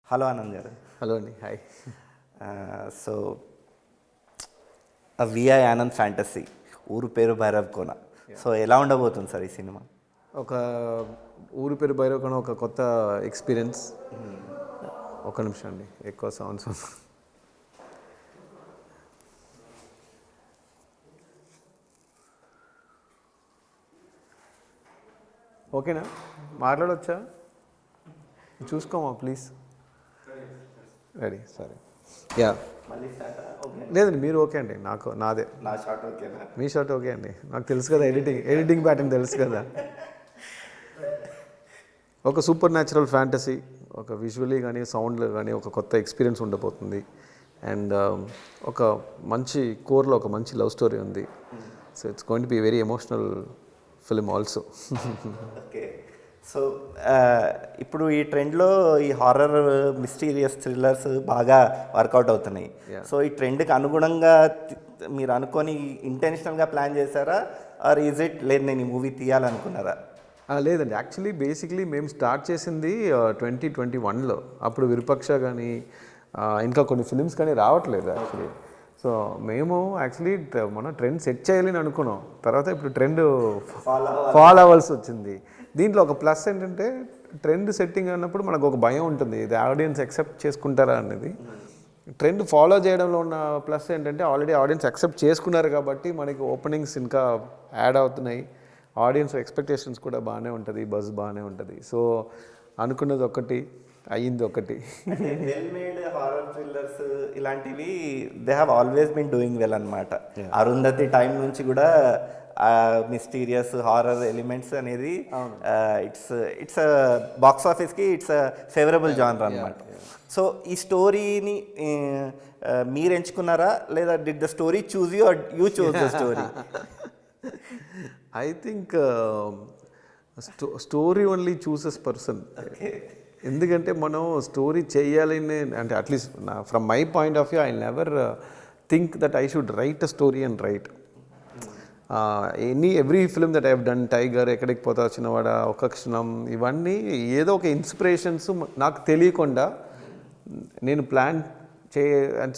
Hello Anand గారు. Hello అండి, hi. So V I Anand fantasy ఊరు పేరు భైరవకోన. సో ఎలా ఉండబోతుంది సార్ ఈ సినిమా? ఒక ఊరు పేరు భైరవకోన ఒక కొత్త ఎక్స్పీరియన్స్. ఒక నిమిషం అండి, ఎక్కువ సౌండ్స్. ఓకేనా, మాట్లాడవచ్చా? చూసుకోమా ప్లీజ్. రెడీ, సరే. యా, లేదండి మీరు ఓకే అండి, నాదే నా షార్ట్ ఓకేనా? మీ షాట్ ఓకే అండి, నాకు తెలుసు కదా, ఎడిటింగ్ ప్యాటర్న్ తెలుసు కదా. ఒక సూపర్ న్యాచురల్ ఫ్యాంటసీ, ఒక విజువలీ కానీ సౌండ్లో కానీ ఒక కొత్త ఎక్స్పీరియన్స్ ఉండబోతుంది. అండ్ ఒక మంచి కోర్లో ఒక మంచి లవ్ స్టోరీ ఉంది. So it's going to be very emotional film also. Okay. So ఇప్పుడు ఈ ట్రెండ్లో ఈ హారర్ మిస్టీరియస్ థ్రిల్లర్స్ బాగా వర్కౌట్ అవుతున్నాయి. సో ఈ ట్రెండ్కి అనుగుణంగా మీరు అనుకొని ఇంటెన్షనల్గా ప్లాన్ చేశారా, ఆర్ ఈజ్ ఇట్ లేదు నేను ఈ మూవీ తీయాలనుకున్నారా? లేదండి, యాక్చువల్లీ బేసిక్లీ మేము స్టార్ట్ చేసింది 2021లో. అప్పుడు విరుపక్ష కానీ ఇంకా కొన్ని ఫిలిమ్స్ కానీ రావట్లేదు యాక్చువల్లీ. సో మేము యాక్చువల్లీ మన ట్రెండ్ సెట్ చేయాలని అనుకున్నాం. తర్వాత ఇప్పుడు ట్రెండ్ ఫాలో అవ్వాల్సి వచ్చింది. దీంట్లో ఒక ప్లస్ ఏంటంటే ట్రెండ్ సెట్టింగ్ అన్నప్పుడు మనకు ఒక భయం ఉంటుంది, ఇది ఆడియన్స్ యాక్సెప్ట్ చేసుకుంటారా అనేది. ట్రెండ్ ఫాలో చేయడంలో ఉన్న ప్లస్ ఏంటంటే ఆల్రెడీ ఆడియన్స్ యాక్సెప్ట్ చేసుకున్నారు కాబట్టి మనకి ఓపెనింగ్స్ ఇంకా యాడ్ అవుతున్నాయి, ఆడియన్స్ ఎక్స్పెక్టేషన్స్ కూడా బాగానే ఉంటుంది, బజ్ బాగానే ఉంటుంది. సో అనుకున్నది ఒకటి, అయ్యింది ఒకటి. వెల్ మేడ్ హారర్ థ్రిల్లర్స్ ఇలాంటివి they have always been doing well అనమాట. అరుంధతి టైం నుంచి కూడా మిస్టీరియస్ హారర్ ఎలిమెంట్స్ అనేది ఇట్స్ బాక్స్ ఆఫీస్కి ఇట్స్ ఫేవరబుల్ జానర్ అనమాట. సో ఈ స్టోరీని మీరు ఎంచుకున్నారా, లేదా did the story choose you or you choose the story? I think story only chooses person. ఎందుకంటే మనం స్టోరీ చేయాలని అంటే at least from my point of view I never think that I should write a story and write every film that I have done, Tiger, ఎక్కడికి పోతా చిన్నవాడ, ఒక క్షణం, ఇవన్నీ ఏదో ఒక ఇన్స్పిరేషన్స్ నాకు తెలియకుండా నేను ప్లాన్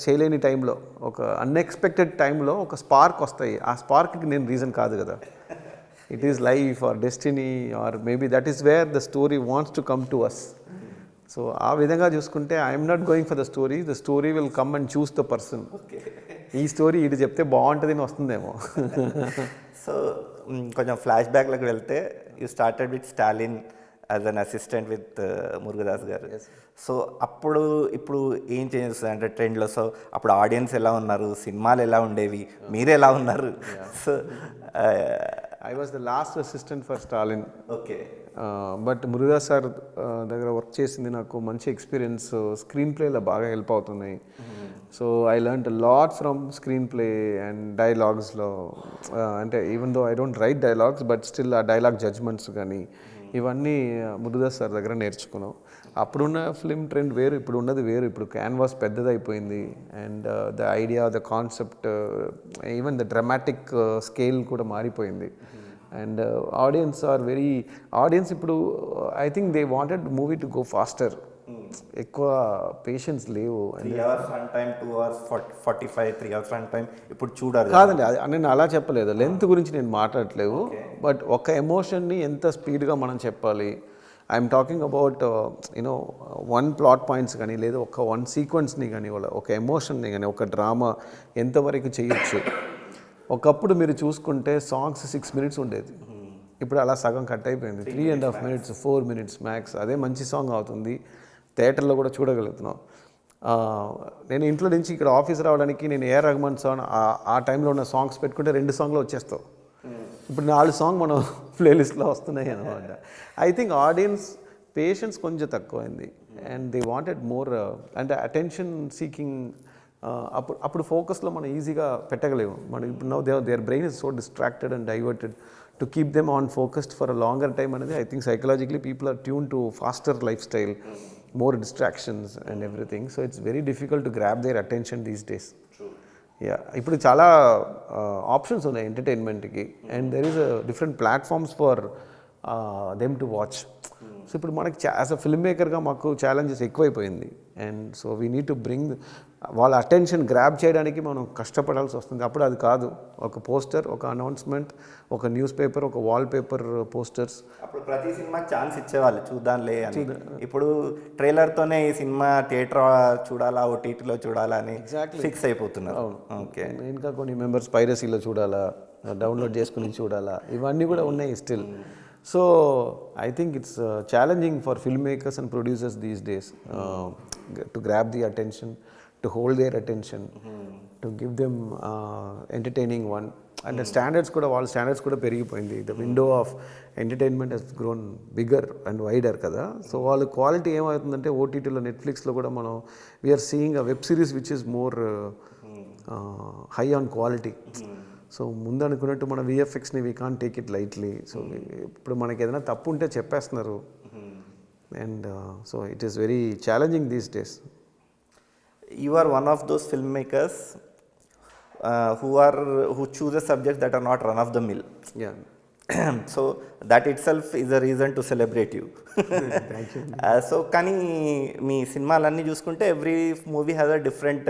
చేయలేని టైంలో, ఒక అన్ఎక్స్పెక్టెడ్ టైంలో ఒక స్పార్క్ వస్తాయి. ఆ స్పార్క్కి నేను రీజన్ కాదు కదా. It is life or destiny or maybe that is where the story wants to come to us. So ఆ విధంగా చూసుకుంటే I'm not going for the story will come and choose the person. ఈ story ఇటు చెప్తే బాగుంటుంది అని వస్తుందేమో. So కొంచెం ఫ్లాష్ బ్యాక్లోకి వెళ్తే you started with Stalin as an assistant with Murugadoss గారు. సో అప్పుడు ఇప్పుడు ఏం చేంజెస్ అంటే ట్రెండ్లో? సో అప్పుడు ఆడియన్స్ ఎలా ఉన్నారు, సినిమాలు ఎలా ఉండేవి, మీరు ఎలా ఉన్నారు? So I was the last assistant for Stalin. Okay. But Murugadoss sir దగ్గర వర్క్ చేసింది నాకు మంచి ఎక్స్పీరియన్స్. స్క్రీన్ ప్లేలో బాగా హెల్ప్ అవుతున్నాయి. So I learned lot from screen play and డైలాగ్స్లో. అంటే even though I don't write dialogues but still ఆ డైలాగ్ జడ్జ్మెంట్స్ కానీ ఇవన్నీ మురుగదాస్ సార్ దగ్గర నేర్చుకున్నాం. అప్పుడున్న ఫిల్మ్ ట్రెండ్ వేరు, ఇప్పుడు ఉన్నది వేరు. ఇప్పుడు క్యాన్వాస్ పెద్దదైపోయింది and the idea, the concept, even the dramatic scale కూడా మారిపోయింది. అండ్ ఆడియన్స్ ఇప్పుడు I think they wanted movie to go faster. ఎక్కువ పేషెన్స్ లేవు. 3 hours run time, 2 hours 45, 3 hours run time ఇప్పుడు చూడాలి కాదండి, నేను అలా చెప్పలేదు, లెంత్ గురించి నేను మాట్లాడట్లేదు. బట్ ఒక ఎమోషన్ని ఎంత స్పీడ్గా మనం చెప్పాలి, I'm talking about you know one plot points కానీ, లేదా వన్ సీక్వెన్స్ని కానీ, ఒక ఎమోషన్ని కానీ, ఒక డ్రామా ఎంతవరకు చేయొచ్చు. ఒకప్పుడు మీరు చూసుకుంటే సాంగ్స్ 6 minutes ఉండేది, ఇప్పుడు అలా సగం కట్ అయిపోయింది. 3.5 minutes, 4 minutes మ్యాక్స్. అదే మంచి సాంగ్ అవుతుంది, థియేటర్లో కూడా చూడగలుగుతున్నాం. నేను ఇంట్లో నుంచి ఇక్కడ ఆఫీస్ రావడానికి నేను ఏఆర్ రెహమాన్ సాంగ్ ఆ టైంలో ఉన్న సాంగ్స్ పెట్టుకుంటే 2 songs వచ్చేస్తావు. ఇప్పుడు 4 songs మన ప్లేలిస్ట్లో వస్తున్నాయి అనమాట. ఐ థింక్ ఆడియన్స్ పేషెన్స్ కొంచెం తక్కువైంది అండ్ దే వాంటెడ్ మోర్ అంటే అటెన్షన్ సీకింగ్. అప్పుడు ఫోకస్లో మనం ఈజీగా పెట్టగలేము. మనం ఇప్పుడు now their brain is so distracted and diverted. To keep them on focused for a longer time అనేది I think psychologically people are tune to faster life style, more distractions and everything, so it's very difficult to grab their attention these days. True. Yeah, ఇప్పుడు చాలా options ఉన్నాయి ఎంటర్టైన్మెంట్కి and there is different platforms for them to watch. So ఇప్పుడు మనకి as a film మేకర్గా మాకు challenges ఎక్కువైపోయింది. And so we need to bring వాళ్ళ అటెన్షన్ గ్రాబ్ చేయడానికి మనం కష్టపడాల్సి వస్తుంది. అప్పుడు అది కాదు, ఒక పోస్టర్, ఒక అనౌన్స్మెంట్, ఒక న్యూస్ పేపర్, ఒక వాల్ పేపర్ పోస్టర్స్. అప్పుడు ప్రతి సినిమాకి ఛాన్స్ ఇచ్చేవాళ్ళు, చూద్దాంలే అని. ఇప్పుడు ట్రైలర్తోనే ఈ సినిమా థియేటర్ చూడాలా, ఓటీటీలో చూడాలా అని ఫిక్స్ అయిపోతున్నారు. ఓకే, ఇంకా కొన్ని మెంబర్స్ పైరసీలో చూడాలా, డౌన్లోడ్ చేసుకుని చూడాలా, ఇవన్నీ కూడా ఉన్నాయి still. So I think it's challenging for filmmakers and producers these days to grab the attention, to hold their attention, to give them entertaining one. And the standards kuda, wall standards kuda perigipoyindi. The window of entertainment has grown bigger and wider kada. So wall quality em avutuntante OTT lo, Netflix lo kuda మనం we are seeing a web series which is more high on quality. So ముందు అనుకున్నట్టు మన విఎఫ్ఎక్స్ని we can't take it lightly. So ఇప్పుడు మనకి ఏదైనా తప్పు ఉంటే చెప్పేస్తున్నారు. And so it is very challenging these days. You are one of those film makers who choose subjects that are not run of the mill. Yeah. So that itself is a reason to celebrate you. Thank you. So కానీ మీ సినిమాలన్నీ చూసుకుంటే every movie has a different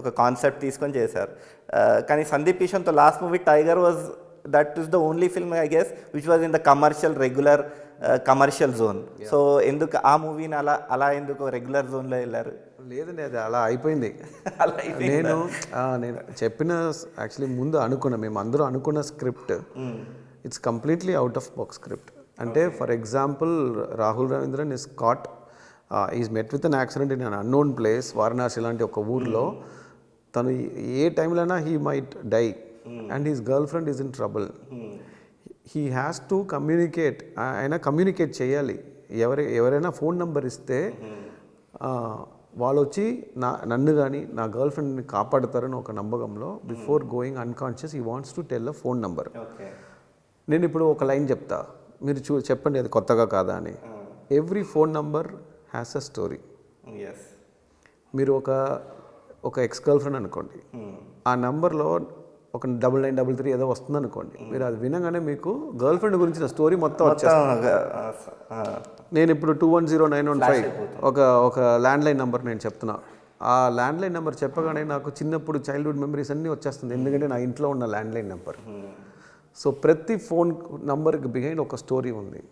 ఒక concept తీసుకొని చేశారు. కానీ సందీప్ కిషన్తో last movie Tiger was that is the only film I guess which was in the regular commercial zone. So ఎందుకు ఆ మూవీని అలా ఎందుకు రెగ్యులర్ జోన్లో వెళ్ళారు? లేదండి, అది అలా అయిపోయింది. నేను చెప్పిన యాక్చువల్లీ ముందు అనుకున్నా, మేము అందరూ అనుకున్న script it's completely out of box script. అంటే for example Rahul Ravindran is caught, is met with an accident in an unknown place, Varanasi లాంటి ఒక ఊర్లో. తను ఏ టైంలోనా he might die and his girl friend is in trouble. He has to communicate, ఆయన communicate చేయాలి. ఎవరైనా ఫోన్ నెంబర్ ఇస్తే వాళ్ళు వచ్చి నన్ను కానీ నా గర్ల్ ఫ్రెండ్ని కాపాడుతారని ఒక నమ్మకంలో before going unconscious he wants to tell a phone number. నేను ఇప్పుడు ఒక లైన్ చెప్తా, మీరు చెప్పండి అది కొత్తగా కాదా అని. Every phone number has a story. మీరు ఒక ఎక్స్ గర్ల్ ఫ్రెండ్ అనుకోండి, ఆ నంబర్లో ఒక 9933 ఏదో వస్తుంది అనుకోండి, మీరు అది వినగానే మీకు గర్ల్ ఫ్రెండ్ గురించిన స్టోరీ మొత్తం వచ్చేస్తుంది. నేను ఇప్పుడు 210915 ఒక ల్యాండ్లైన్ నెంబర్ నేను చెప్తున్నా. ఆ ల్యాండ్లైన్ నెంబర్ చెప్పగానే నాకు చిన్నప్పుడు చైల్డ్హుడ్ మెమరీస్ అన్నీ వచ్చేస్తుంది, ఎందుకంటే నా ఇంట్లో ఉన్న ల్యాండ్లైన్ నెంబర్. సో ప్రతి ఫోన్ నంబర్కి బిహైండ్ ఒక స్టోరీ ఉంది.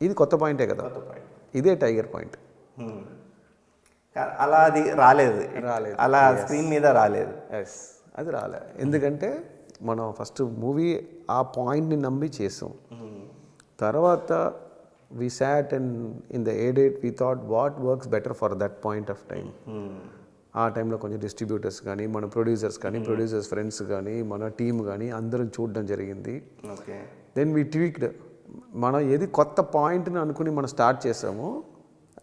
ఇది కొత్త పాయింటే కదా, ఇదే టైగర్ పాయింట్. అలా అది రాలేదు, అలా స్క్రీన్ మీద రాలేదు. ఎస్, అది రాలే, ఎందుకంటే మనం ఫస్ట్ మూవీ ఆ పాయింట్ని నమ్మి చేసాం. తర్వాత we sat and in the edit we thought what works better for that point of time. ఆ టైంలో కొంచెం డిస్ట్రిబ్యూటర్స్ కానీ, మన ప్రొడ్యూసర్స్ కానీ, ప్రొడ్యూసర్స్ ఫ్రెండ్స్ కానీ, మన టీమ్ కానీ అందరం చూడడం జరిగింది. దెన్ వీ ట్వీక్డ్, మనం ఏది కొత్త పాయింట్ని అనుకుని మనం స్టార్ట్ చేసామో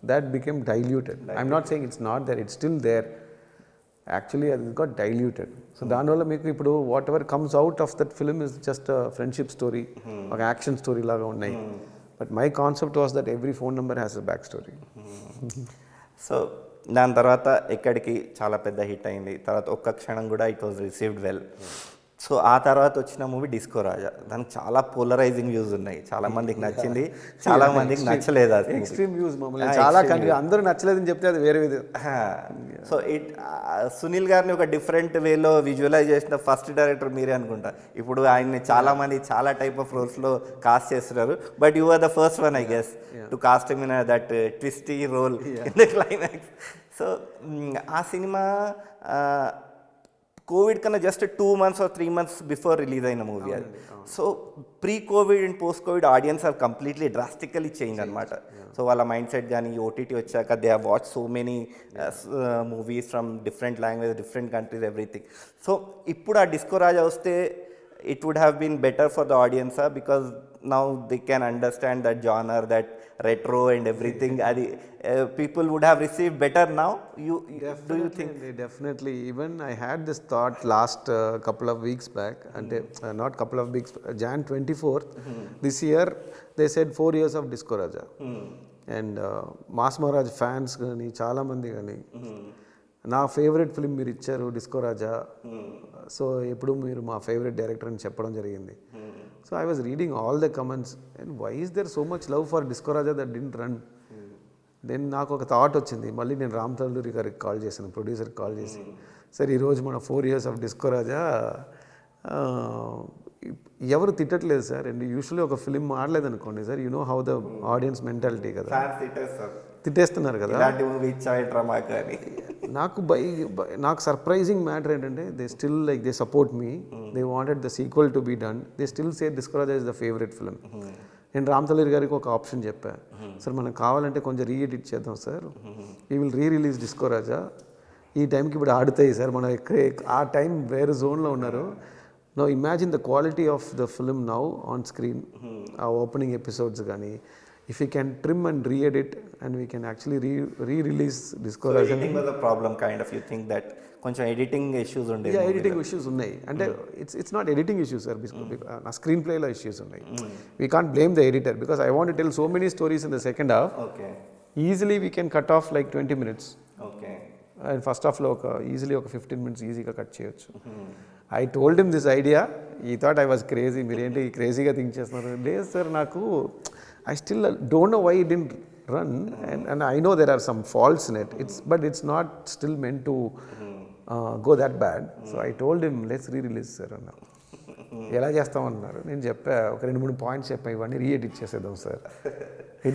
that became diluted. I'm not saying it's not there, it's still there. Actually it got diluted. So దానివల్ల మీకు ఇప్పుడు what ever comes out of that film is just friendship story, ఒక యాక్షన్ స్టోరీ లాగా ఉన్నాయి. But my concept was that every phone number has a back story. So దాని తర్వాత ఎక్కడికి చాలా పెద్ద హిట్ అయింది. తర్వాత ఒక్క క్షణం కూడా it was received well. So ఆ తర్వాత వచ్చిన మూవీ డిస్కో రాజా, దానికి చాలా పోలరైజింగ్ వ్యూస్ ఉన్నాయి. చాలా మందికి నచ్చింది, చాలా మందికి నచ్చలేదు. అది ఎక్స్ట్రీమ్ వ్యూస్, చాలా అందరూ నచ్చలేదని చెప్తే అది వేరే విధంగా. సో సునీల్ గారిని ఒక డిఫరెంట్ వేలో విజువలైజ్ చేసిన ఫస్ట్ డైరెక్టర్ మీరే అనుకుంటా. ఇప్పుడు ఆయన్ని చాలా మంది చాలా టైప్ ఆఫ్ రోల్స్లో కాస్ట్ చేస్తున్నారు, but you are the first one I guess to cast him in that twisty role in the climax. So ఆ సినిమా కోవిడ్ కన్నా just 2 months or 3 months before release అయిన మూవీ అది. So pre covid and post covid audience are completely drastically change అనమాట. So వాళ్ళ mind set కానీ OTT వచ్చాక they have watch so many movies from different language, different countries, everything. So ఇప్పుడు ఆ disco రాజా వస్తే it would have been better for the audience because now they can understand that genre, that retro and everything. People would have received better now. Do you think? Definitely. Even I had this thought last couple of weeks back, and not couple of weeks, Jan 24th this year they said 4 years of Disco Raja. And Mass Maharaj fans gaani chaala mandi gaani నా favourite film మీరు ఇచ్చారు disco రాజా, so ఎప్పుడు మీరు మా favourite director అని చెప్పడం జరిగింది. So I was reading all the comments and why is there so much love for Disco Raja that didn't run. Then నాకు ఒక థాట్ వచ్చింది, మళ్ళీ నేను రామ్ తల్లూరి గారికి కాల్ చేశాను, ప్రొడ్యూసర్కి కాల్ చేసి, సార్ ఈరోజు మన 4 years ఆఫ్ డిస్కో రాజా ఎవరు తిట్టట్లేదు సార్, అండ్ యూజువల్లీ ఒక ఫిలిం ఆడలేదు అనుకోండి sir, you know how the audience mentality కదా, తిట్టేస్తున్నారు కదా. నాకు సర్ప్రైజింగ్ మ్యాటర్ ఏంటంటే they still like they support me, they wanted the sequel to be done, they still say Disco Raja is the favourite film. నేను రామ్ తల్లూరి గారికి ఒక ఆప్షన్ చెప్పాను, sir మనకు కావాలంటే కొంచెం రీఎడిట్ చేద్దాం సార్, ఈ విల్ రిలీజ్ డిస్కో రాజా, ఈ టైంకి ఇప్పుడు ఆడుతాయి సార్, మనం ఆ టైం వేరే జోన్లో ఉన్నారు. No imagine the quality of the film now on screen, ఆ ఓపెనింగ్ ఎపిసోడ్స్ కానీ, if we can trim and re-edit and we can actually re-release Disco Raja. Editing was a problem kind of, you think that కొంచెం editing issues ఉండే? Yeah, editing issues ఉన్నాయి. అంటే it's not editing issues sir, నా screen ప్లేలో issues ఉన్నాయి. We can't blame the editor because I want to tell so many stories in the second half. Okay, easily we can cut off like 20 minutes. Okay, and first హాఫ్లో easily ఒక 15 minutes ఈజీగా cut చేయొచ్చు. I told him this idea, ఈ thought I was crazy, మీరేంటి క్రేజీగా think చేస్తున్నారు. లేదు sir, నాకు I still don't know why it didn't run, and I know there are some faults in it. But it's not still meant to go that bad. So I told him, let's re-release sir. ఎలా చేస్తామన్నారు, నేను చెప్పా, ఒక 2-3 points చెప్పా, ఇవన్నీ re-edit చేసేద్దాం sir,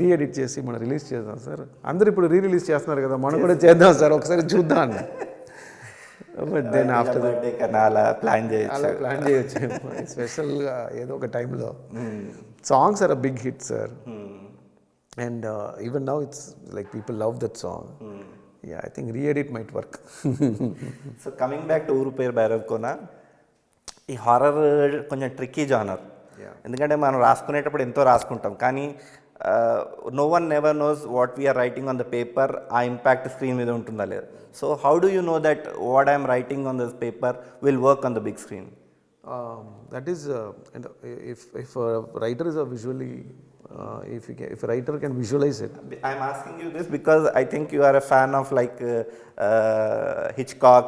re-edit చేసి మనం రిలీజ్ చేద్దాం సార్, అందరూ ఇప్పుడు రీరిలీజ్ చేస్తున్నారు కదా, మనం కూడా చేద్దాం సార్, ఒకసారి చూద్దాం అన్న. బట్ దెన్ ఆఫ్టర్ అలా ప్లాన్ చేయొచ్చు స్పెషల్గా ఏదో ఒక టైంలో. Songs are a big hit, sir. And even now it's like people love that song. Yeah, I think re-edit might work. So coming back to Ooru Peru Bhairavakona, ఈ horror కొంచెం tricky genre. ఎందుకంటే మనం రాసుకునేటప్పుడు ఎంతో రాసుకుంటాం, కానీ no one never knows what we're writing on the paper, ఆ impact screen మీద ఉంటుందా లేదు. So how do you know that what I'm writing on this paper will work on the big screen? That is, if a writer is a visually, if a writer can visualize it. I'm asking you this because I think you are a fan of like Hitchcock,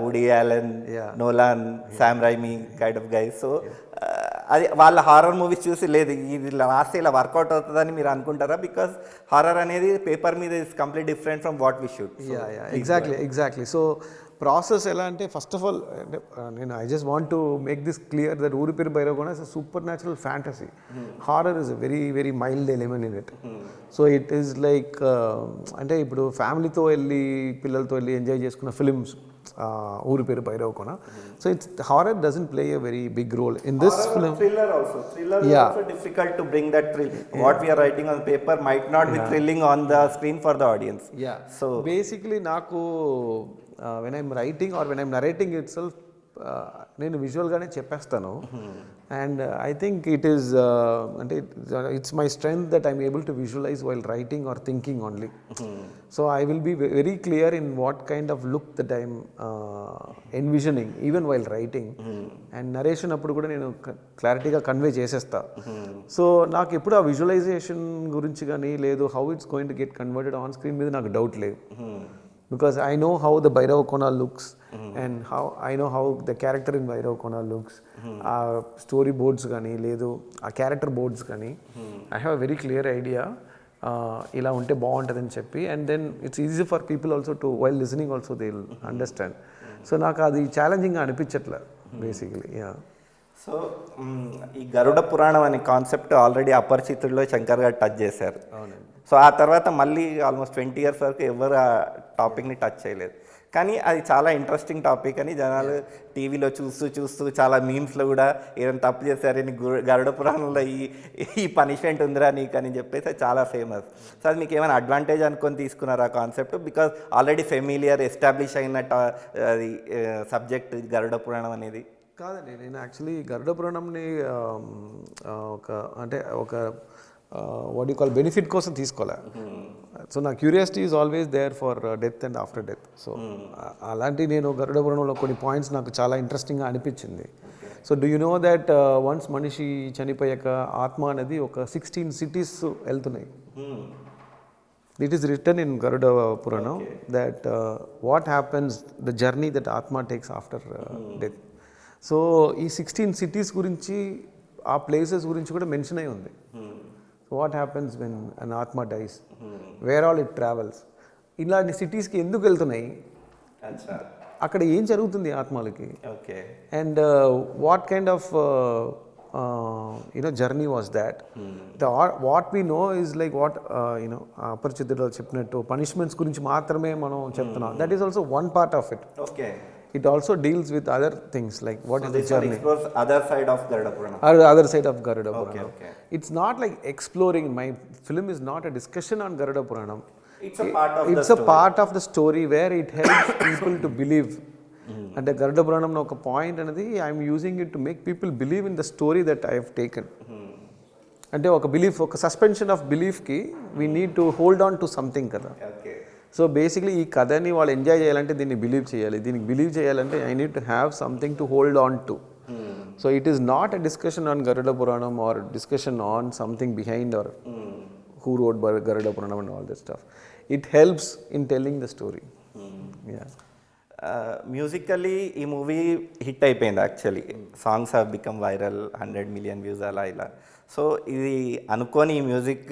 Woody Allen, Nolan, Sam Raimi kind of guys. So అది వాళ్ళ horror movies చూసి లేదు ఇది రాస్తే ఇలా work out అవుతుందని మీరు అనుకుంటారా? బికాస్ హారర్ అనేది పేపర్ మీద is complete different from what we shoot. Exactly. So process ఎలా అంటే, ఫస్ట్ ఆఫ్ ఆల్ నేను I just want to make this clear that Ooru పేరు Bhairavakona is a supernatural fantasy. Horror is a very very mild element in it. So it is like, అంటే ఇప్పుడు ఫ్యామిలీతో వెళ్ళి పిల్లలతో వెళ్ళి ఎంజాయ్ చేసుకున్న ఫిలిమ్స్ ఊరు పేరు Bhairavakona. So it's horror doesn't play a very big role in this film. Thriller is also difficult to bring that thrill. What we are writing on paper might not be thrilling on the screen for the audience. So basically నాకు when I'm writing or when I'm narrating itself, నేను విజువల్గానే చెప్పేస్తాను. And I think it is, అంటే it's my strength that I'm able to visualize while writing or thinking only. So I will be very clear in what kind of look that I'm envisioning even while writing. And narration అప్పుడు కూడా నేను క్లారిటీగా convey చేసేస్తా. So నాకు ఎప్పుడు ఆ visualisation గురించి కానీ లేదు how it's going to get converted on screen మీద నాకు డౌట్ లేదు. Because I know how the Bhairavakona looks, and how I know how the character in Bhairavakona looks. Story boards gani ledu aa character boards gani I have a very clear idea ila unte baaguntadani cheppi, and then it's easy for people also to, while listening also they'll understand. So నాకు అది ఛాలెంజింగ్గా అనిపించట్లే basically. So ఈ గరుడ పురాణం అనే concept already అపరిచితుల్లో Shankar గారు touch చేశారు. So ఆ తర్వాత మళ్ళీ almost 20 years వరకు ఎవరు ఆ టాపిక్ని టచ్ చేయలేదు. కానీ అది చాలా ఇంట్రెస్టింగ్ టాపిక్ అని జనాలు టీవీలో చూస్తూ చాలా మీమ్స్లో కూడా ఏదైనా తప్పు చేశారు నీ గరుడ పురాణంలో ఈ పనిష్మెంట్ ఉందిరా నీకు అని చెప్పేసి చాలా ఫేమస్. సో అది మీకు ఏమైనా అడ్వాంటేజ్ అనుకొని తీసుకున్నారు ఆ concept? Because already familiar establish అయిన అది సబ్జెక్ట్ గరుడ పురాణం అనేది. కాదండి, నేను యాక్చువల్లీ గరుడ పురాణంని ఒక వాట్ యూ కాల్ బెనిఫిట్ కోసం తీసుకోలే. సో నా curiosity is always there for death and after death. So అలాంటి నేను గరుడ పురాణంలో కొన్ని పాయింట్స్ నాకు చాలా ఇంట్రెస్టింగ్గా అనిపించింది. So do you know that once మనిషి చనిపోయాక ఆత్మ అనేది ఒక 16 cities వెళ్తున్నాయి. It is written in Garuda Puranam that what happens, the journey that Atma takes after death. So, ఈ 16 cities గురించి ఆ ప్లేసెస్ గురించి కూడా మెన్షన్ అయి ఉంది. వాట్ హ్యాపెన్స్ వెన్ అన్ ఆత్మ dies, where all it travels, ఇలాంటి సిటీస్కి ఎందుకు వెళ్తున్నాయి, అక్కడ ఏం జరుగుతుంది ఆత్మలకి, and what kind of journey was that. What we know is like what అపరిచితులు చెప్పినట్టు పనిష్మెంట్స్ గురించి మాత్రమే మనం చెప్తున్నాం. That is also one part of it. It also deals with other things like what is the journey. Explores other side of Garuda Puranam. Other side of Garuda Puranam. It's not like exploring. My film is not a discussion on Garuda Puranam. It's a part of it's a part of the story where it helps people to believe. And the Garuda Puranam no oka point anadi I am using it to make people believe in the story that I have taken. అంటే ఒక belief, ఒక suspension of బిలీఫ్కి we need to hold on to something కదా. So basically ఈ కథని వాళ్ళు enjoy చేయాలంటే దీన్ని బిలీవ్ చేయాలి, దీనికి బిలీవ్ చేయాలంటే I need to have something to hold on to. So it is not a discussion on Garuda Puranam or discussion on something behind or who wrote Garuda Puranam and all that stuff. It helps in telling the story. Musically ఈ movie hit అయిపోయింది actually. Songs have become viral, 100 million views అలా ఇలా. So ఇది అనుకోని ఈ music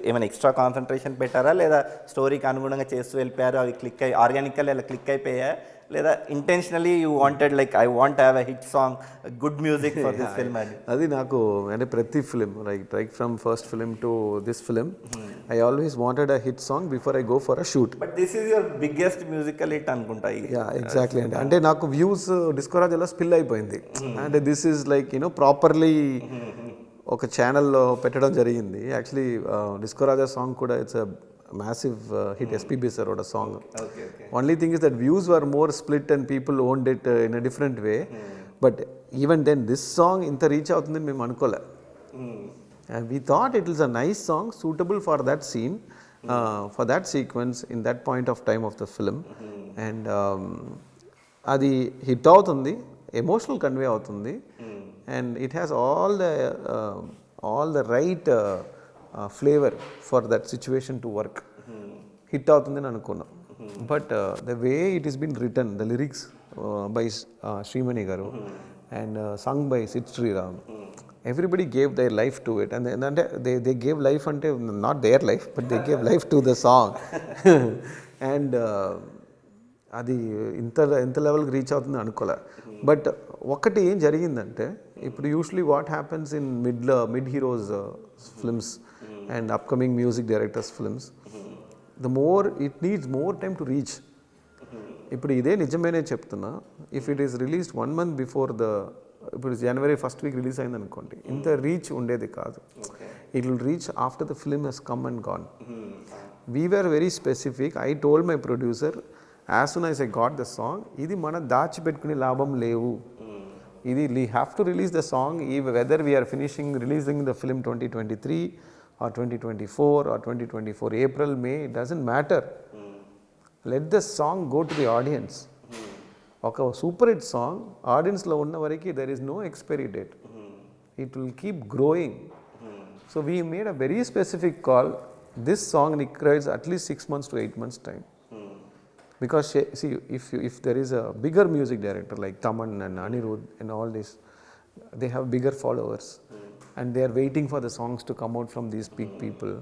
ఏమైనా extra concentration పెట్టారా, లేదా స్టోరీకి అనుగుణంగా చేస్తూ వెళ్ళిపోయారు, అవి క్లిక్ అయ్యి ఆర్గానికల్లీ అలా క్లిక్ అయిపోయా, లేదా intentionally you wanted like I want have a hit song, good music for this film? అది నాకు అంటే ప్రతి film right from first film to this film I always wanted a hit song before I go for a shoot. But this is your biggest musical hit అనుకుంటా. Exactly అండి. అంటే నాకు views డిస్కోరాజ్లో spill అయిపోయింది. అంటే దిస్ ఈజ్ లైక్ ప్రాపర్లీ ఒక ఛానల్లో పెట్టడం జరిగింది. యాక్చువల్లీ డిస్కోరాజా సాంగ్ కూడా it's a massive hit. SPB sir ఒక song. Only thing is that views were more split and people owned it in a different way. But even then this song ఇంత reach అవుతుందని మేము అనుకోలే. And we thought it is a nice song suitable for that scene, for that sequence in that point of time of the film. And అది hit అవుతుంది, emotional convey అవుతుంది, and it has all the right flavor for that situation to work. Hit అవుతుంది అని అనుకున్నాం. But the way it has been written, the lyrics by Srimani garu and sung by Sid Sriram, everybody gave their life to it. And అంటే they gave life అంటే not their life but they gave life to the song. And అది ఇంత లెవెల్కి reach అవుతుంది అనుకోలే. But ఒకటి ఏం జరిగిందంటే, ఇప్పుడు usually what happens in mid heroes films and upcoming music directors films, the more it needs more time to reach. ఇప్పుడు ఇదే నిజమేనే చెప్తున్నా. If it is released 1 month before ఇప్పుడు January 1st week రిలీజ్ అయింది అనుకోండి, ఇంత రీచ్ ఉండేది కాదు. It will reach after the film has come and gone. We were very specific. I told my producer as soon as I got the song, ఇది మన దాచిపెట్టుకునే లాభం లేవు, ఇది we have to release the song whether we are releasing the film 2023 or 2024 or 2024 April, May, it doesn't matter. Let the song go to the audience. ఒక super hit song ఆడియన్స్లో ఉన్న వరకు there is no expiry date. It will keep growing. So we made a very specific call. This song requires at least 6 months to 8 months time. Because see, if there is a bigger music director like Taman and Anirudh and all this, they have bigger followers and they are waiting for the songs to come out from these big people.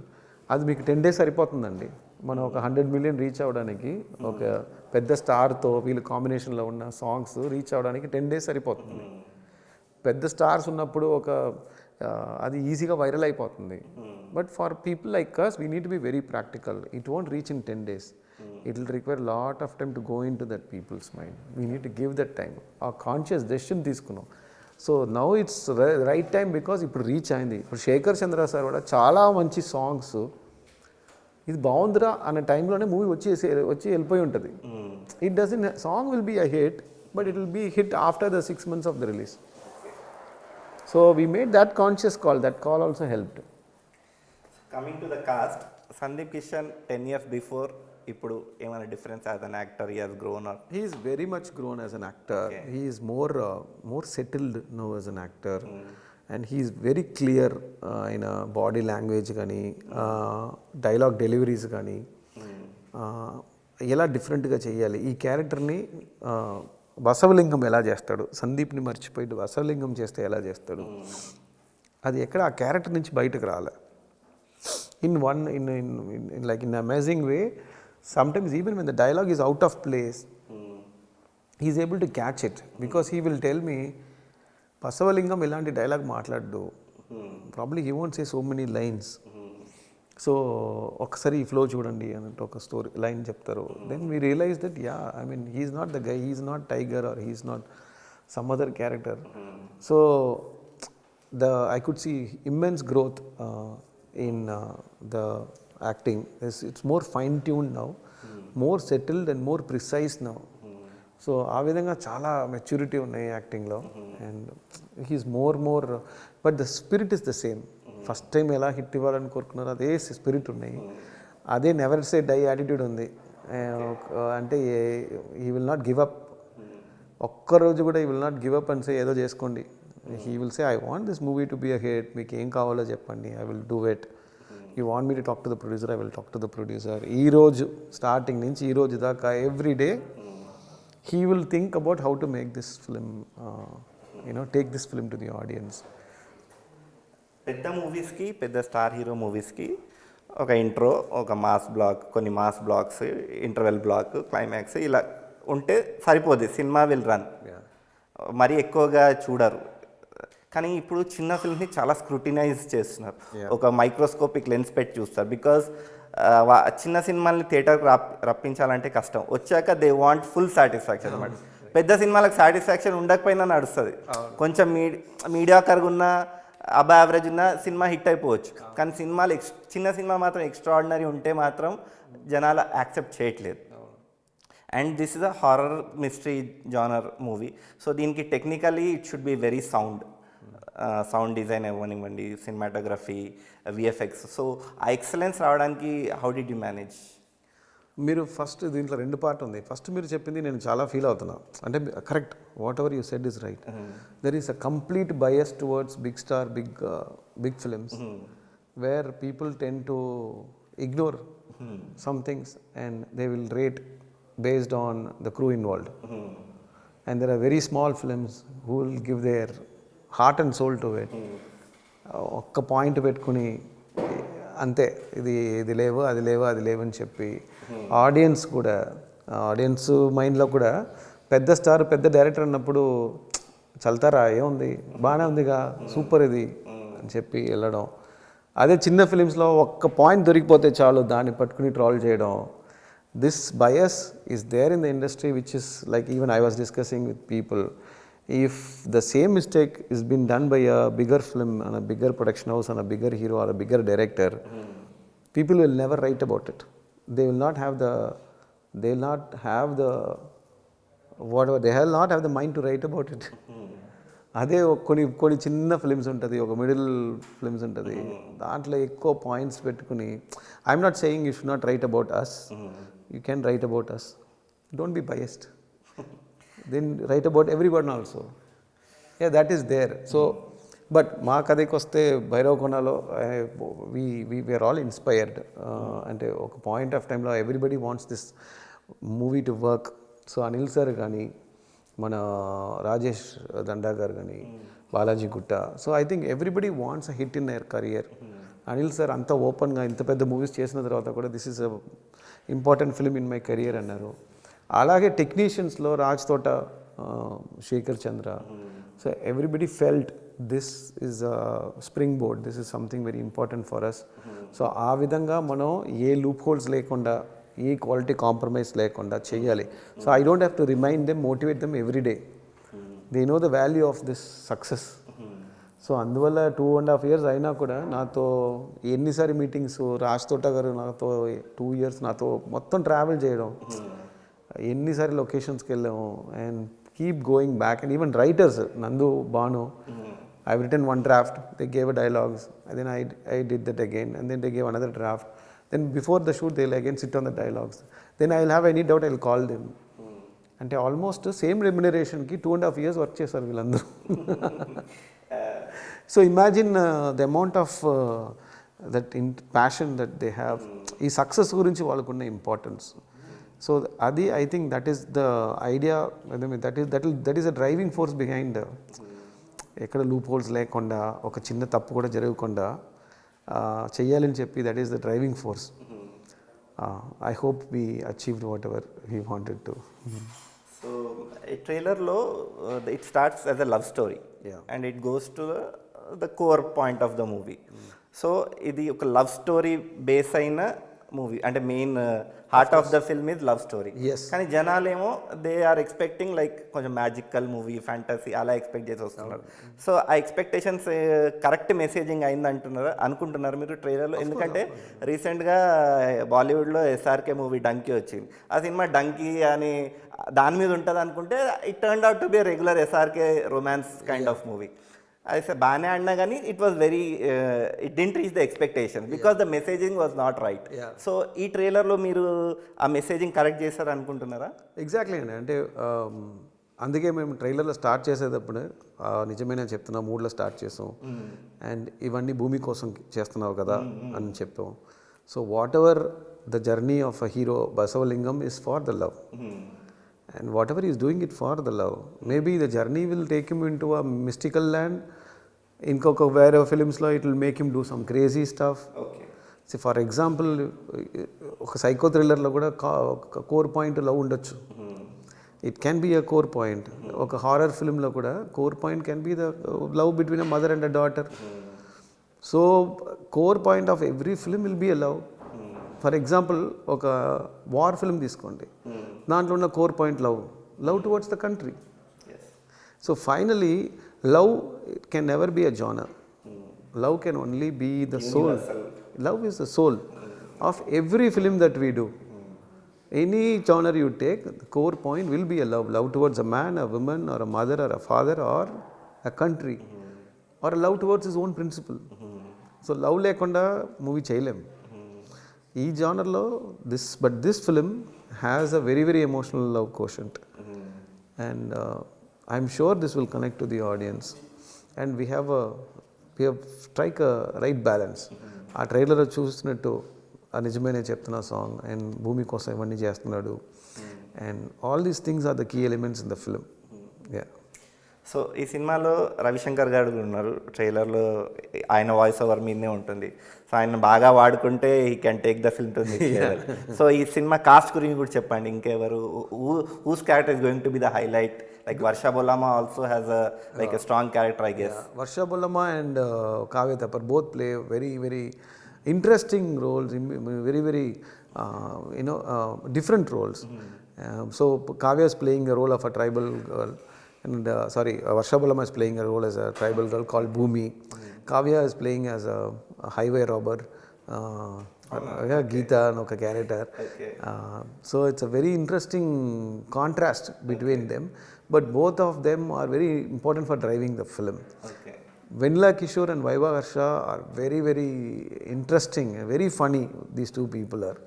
అది మీకు 10 days సరిపోతుందండి. మనం ఒక 100 million reach అవ్వడానికి, ఒక పెద్ద స్టార్తో వీళ్ళు కాంబినేషన్లో ఉన్న సాంగ్స్ రీచ్ అవ్వడానికి 10 days సరిపోతుంది. పెద్ద స్టార్స్ ఉన్నప్పుడు అది ఈజీగా వైరల్ అయిపోతుంది. But for people like us, we need to be very practical. It won't reach in 10 days. It will require a lot of time to go into that people's mind. We need to give that time. Our conscious decision తీసుకున్నాం. So now it's right time because ఇప్పుడు reach అయింది. ఇప్పుడు శేఖర్ చంద్ర sir కూడా చాలా మంచి songs, ఇది బాగుందిరా అనే టైంలోనే మూవీ వచ్చి వెళ్ళిపోయి ఉంటుంది. It doesn't song will be a hit, but it will be hit after the 6 months of the release. So we made that conscious call. That call also helped. Coming to the cast, Sundeep Kishan 10 years before, ఇప్పుడు ఏమైనా difference as an actor? He has grown or? He is very much grown as an actor. He is more settled now as an actor. And he is very clear ఆయన body language కానీ, dialogue deliveries కానీ, ఎలా డిఫరెంట్గా చేయాలి ఈ క్యారెక్టర్ని. బసవలింగం ఎలా చేస్తాడు, సందీప్ని మర్చిపోయి బసవలింగం చేస్తే ఎలా చేస్తాడు, అది ఎక్కడ ఆ క్యారెక్టర్ నుంచి బయటకు రాలే. In like in an amazing way, sometimes even when the dialogue is out of place, he is able to catch it, because he will tell me, Pasavalingam ilanti dialogue మాట్లాడు, probably he won't say so many lines. So ఒకసారి ఈ flow చూడండి అన్నట్టు ఒక story line చెప్తారు. Then we realise that I mean he's not the guy, he's not Tiger or he's not some other character. So I could see immense growth in the acting. It's more fine-tuned now, more settled and more precise now. So ఆ విధంగా చాలా maturity ఉన్నాయి యాక్టింగ్లో. And he's more but the spirit is the same. First time ఎలా hit ఇవ్వాలని కోరుకున్నారో అదే spirit ఉన్నాయి, అదే నెవర్ సే డై యాటిట్యూడ్ ఉంది. అంటే he will not give up. ఒక్కరోజు కూడా he will not give up and say ఏదో చేసుకోండి. He will say I want this movie to be a hit, మీకు ఏం కావాలో చెప్పండి, I will do it. You want me to talk to the producer, I will talk to the producer. ఈరోజు starting నుంచి ఈరోజు దాకా every day he will think about how to make this film, take this film to the audience. పెద్ద మూవీస్కి, పెద్ద star hero మూవీస్కి ఒక intro, ఒక మాస్ బ్లాక్, కొన్ని mass blocks, interval block, climax ఇలా ఉంటే సరిపోద్ది, సినిమా విల్ రన్. మరీ ఎక్కువగా చూడరు. కానీ ఇప్పుడు చిన్న ఫిల్మ్ని చాలా స్క్రూటినైజ్ చేస్తున్నారు, ఒక మైక్రోస్కోపిక్ లెన్స్ పెట్టి చూస్తారు. బికాజ్ చిన్న సినిమాల్ని థియేటర్కి రప్పించాలంటే కష్టం. వచ్చాక దే వాంట్ ఫుల్ సాటిస్ఫాక్షన్ అనమాట. పెద్ద సినిమాలకు సాటిస్ఫాక్షన్ ఉండకపోయినా నడుస్తుంది, కొంచెం మీడియాకర్గా ఉన్న, అబ్ యావరేజ్ ఉన్న సినిమా హిట్ అయిపోవచ్చు. కానీ సినిమాలు చిన్న సినిమా మాత్రం ఎక్స్ట్రాడినరీ ఉంటే మాత్రం జనాలు యాక్సెప్ట్ చేయట్లేదు. And this is a horror mystery genre movie. So దీనికి technically it should be very sound design ఇవ్వనివ్వండి, సినిమాటోగ్రఫీ, విఎఫ్ఎక్స్. సో ఆ ఎక్సలెన్స్ రావడానికి హౌ డిడ్ యూ మేనేజ్? మీరు ఫస్ట్ దీంట్లో రెండు పార్ట్ ఉంది. ఫస్ట్ మీరు చెప్పింది నేను చాలా ఫీల్ అవుతున్నా, అంటే correct, whatever you said is right. There is a complete bias towards big star, big films, where people tend to ignore some things and they will rate based on the crew involved. And there are very small films who will give their heart and soul to it. ఒక్క point పెట్టుకుని అంతే, ఇది లేవు అది లేవు అని చెప్పి audience మైండ్లో కూడా పెద్ద స్టార్, పెద్ద డైరెక్టర్ అన్నప్పుడు చల్తారా, ఏముంది, బాగానే ఉందిగా, సూపర్ ఇది అని చెప్పి వెళ్ళడం. అదే చిన్న ఫిలిమ్స్లో ఒక్క పాయింట్ దొరికిపోతే చాలు దాన్ని పట్టుకుని ట్రాల్ చేయడం. This bias is there in the industry, which is like, even I was discussing with people, if the same mistake is been done by a bigger film and a bigger production house and a bigger hero or a bigger director, people will never write about it. They will not have the whatever, they will not have the mind to write about it. అదే కొన్ని చిన్న films ఉంటుంది, ఒక middle films ఉంటుంది, దాంట్లో ఎక్కువ points పెట్టుకుని, I'm not saying you should not write about us, you can write about us, don't be biased, then write about everybody also. That is there. So but మా కథకి వస్తే భైరవకొండలో వీఆర్ ఆల్ ఇన్స్పైర్డ్. అంటే ఒక point of టైంలో everybody wants this movie to work. So Anil sir కానీ, మన రాజేష్ దండా గారు కానీ, Balaji Gutta, so I think everybody wants a hit in their career. Anil sir అంత ఓపెన్గా ఇంత పెద్ద మూవీస్ చేసిన తర్వాత కూడా this is a important film in my career అన్నారు. అలాగే టెక్నీషియన్స్లో Raj Thota, Sekhar Chandra, so everybody felt this is a spring board, this is something very important for us. So ఆ విధంగా మనం ఏ లూప్ హోల్స్ లేకుండా, ఏ క్వాలిటీ కాంప్రమైజ్ లేకుండా చేయాలి. So I don't have to remind them, motivate them every day. They know the value of this success. So అందువల్ల 2.5 years అయినా కూడా నాతో ఎన్నిసారి మీటింగ్స్, రాజ్ తోట గారు నాతో 2 years నాతో మొత్తం ట్రావెల్ చేయడం, ఎన్నిసారి లొకేషన్స్కి వెళ్ళాము, and keep going back. And even writers, నందు, Banu, I've written one draft, they gave a dialogues, and then I did that again, and then they gave another draft. Then before the shoot they'll again sit on the dialogues. Then I'll have any doubt, I'll call them. అంటే almost same రెమ్యునరేషన్కి 2.5 years work చేశారు వీళ్ళందరూ. So imagine the amount of that passion that they have, ఈ success గురించి వాళ్ళకున్న importance. So అది I think that is the idea, that is the driving force behind ఎక్కడ loop holes లేకుండా ఒక చిన్న తప్పు కూడా జరగకుండా చెయ్యాలని చెప్పి that is the driving force. I hope we achieved what ever we wanted to. So ఈ ట్రైలర్లో it starts as a love story and it goes to the core point of the movie. So ఇది ఒక love story base అయిన movie, అంటే main heart of the film is love story. కానీ జనాలేమో they are expecting like కొంచెం magical movie, fantasy అలా expect చేసి వస్తున్నారు. So ఆ ఎక్స్పెక్టేషన్స్ కరెక్ట్ మెసేజింగ్ అయింది అనుకుంటున్నారు మీరు ట్రైలర్లో? ఎందుకంటే రీసెంట్గా బాలీవుడ్లో ఎస్ఆర్కే మూవీ డంకీ వచ్చింది. ఆ సినిమా డంకీ అని దాని మీద ఉంటుంది అనుకుంటే it turned out to be regular SRK romance kind of movie. అయితే బాగానే అన్నా కానీ it was very it didn't reach the expectation because the messaging was not right. So ఈ ట్రైలర్లో మీరు ఆ మెసేజింగ్ కరెక్ట్ చేశారు అనుకుంటున్నారా? ఎగ్జాక్ట్లీ అండి. అంటే అందుకే మేము ట్రైలర్లో స్టార్ట్ చేసేటప్పుడు నిజమైన చెప్తున్నా మూడ్లో స్టార్ట్ చేసాం. అండ్ ఇవన్నీ భూమి కోసం చేస్తున్నావు కదా అని చెప్పాం. So whatever the journey of a hero Basavalingam is for the love. And whatever he is doing it for the love. Maybe the journey will take him into a mystical land. In వేరే ఫిలిమ్స్లో it will make him do some crazy stuff. See, for example, ఒక psycho థ్రిల్లర్లో కూడా core point love ఉండొచ్చు. It can be a core point. ఒక horror ఫిల్మ్లో కూడా core point can be the love between a mother and a daughter. So core point of every film will be a love. For example ఒక war film తీసుకోండి, దాంట్లో ఉన్న core point love towards the country. So finally love can never be a genre. Love can only be the soul. Love is the soul of every film that we do. Any genre you take, the core point will be a love towards a man, a woman, or a mother, or a father, or a country, or love towards his own principle. So love లేకుండా movie చేయలేం ఈ జానర్లో. This film has a very, very emotional love quotient. And I'm sure this will connect to the audience. And we have strike a right balance. ఆ ట్రైలర్లో చూసినట్టు ఆ నిజమైన చెప్తున్న సాంగ్ అండ్ భూమి కోసం ఇవన్నీ చేస్తున్నాడు. And all these things are the key elements in the film. Yeah. So ఈ సినిమాలో రవిశంకర్ గారు ఉన్నారు ట్రైలర్లో, ఆయన వాయిస్ ఓవర్ మీదనే ఉంటుంది. సో ఆయన బాగా వాడుకుంటే he can take the film to next level. So ఈ సినిమా కాస్ట్ గురించి కూడా చెప్పండి. ఇంకెవరు, whose character is going to be the highlight? Like Varsha Bollamma also has a strong character, I guess. Varsha Bollamma and Kavya Thapar both play very, very interesting roles, very, very different roles. So Kavya is playing the role of a tribal girl. And Varsha Ballama is playing a role as a tribal girl called Bhumi. Kavya is playing as a highway robber, Geeta and oka character. So it's a very interesting contrast between them, but both of them are very important for driving the film. Venla Kishore and Vaiva Harsha are very, very interesting, very funny. These two people are.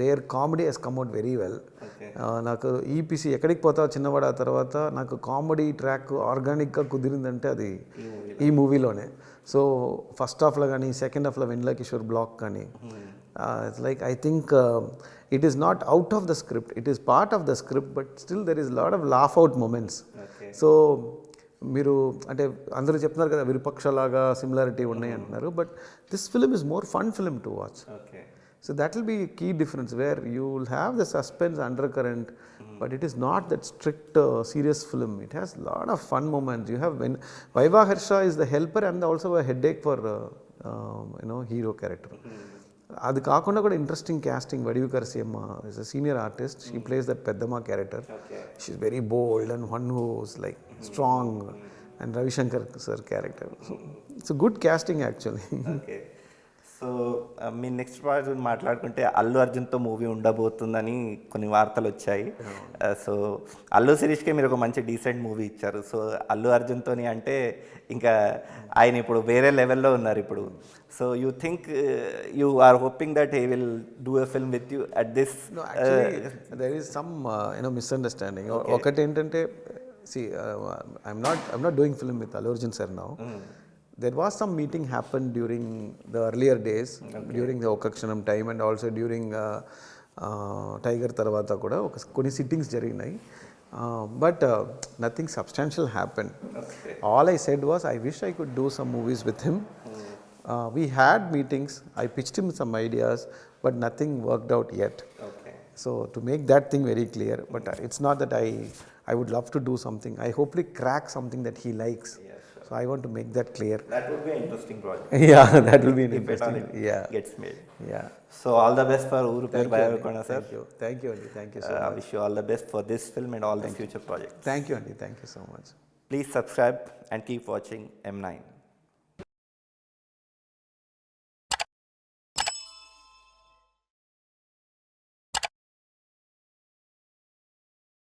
Their comedy has come out very well. నాకు EPC ఎక్కడికి పోతావు చిన్నవాడు ఆ తర్వాత నాకు comedy track ఆర్గానిక్గా కుదిరిందంటే అది ఈ మూవీలోనే. సో ఫస్ట్ హాఫ్లో కానీ సెకండ్ హాఫ్లో వెన్లా కిషోర్ బ్లాక్ కానీ it's like I think it is not out of the script, it is part of the script, but still there is lot of laugh out moments. So మీరు అంటే అందరూ చెప్తున్నారు కదా విరుపక్షలాగా సిమిలారిటీ ఉన్నాయి అంటున్నారు, but this film is more fun film to watch. So that will be a key difference where you will have the suspense undercurrent, but it is not that strict serious film. It has a lot of fun moments. You have when Vaiva Harsha is the helper and also a headache for hero character. అది కాకుండా కూడా interesting casting. Vadivukkarasi is a senior artist. She plays that Peddamma character. She is very bold and one who is like strong. And Ravi Shankar sir character. It's good casting actually. So మీ next project మాట్లాడుకుంటే Allu అర్జున్తో movie ఉండబోతుందని కొన్ని వార్తలు వచ్చాయి. So Allu శిరీష్కే మీరు ఒక మంచి decent movie ఇచ్చారు. సో అల్లు అర్జున్తో అంటే ఇంకా ఆయన ఇప్పుడు వేరే లెవెల్లో ఉన్నారు ఇప్పుడు. So you think you are hoping that he will do a film with you at this? There is some misunderstanding. ఒకటి ఏంటంటే I'm not doing film with Allu Arjun sir now. There was some meeting happened during the earlier days, during the Okakshanam time and also during Tiger Tarvata kuda కొన్ని sittings జరిగినాయి. But nothing substantial happened. Okay. All I said was, I wish I could do some movies with him. We had meetings, I pitched him some ideas, but nothing worked out yet. Okay. So to make that thing very clear, but it's not that I would love to do something. I hopefully crack something that he likes. Yeah, sure. So I want to make that clear. That would be an interesting project. Yeah, that will be an If at all interesting. it Yeah, gets made. yeah. So all the best for Ooru Peru Bhairavakona, sir. Thank you, Andy. Thank you so I much. wish you all the best for this film and all the future projects. Thank you, Andy. Thank you so much. Please subscribe and keep watching M9.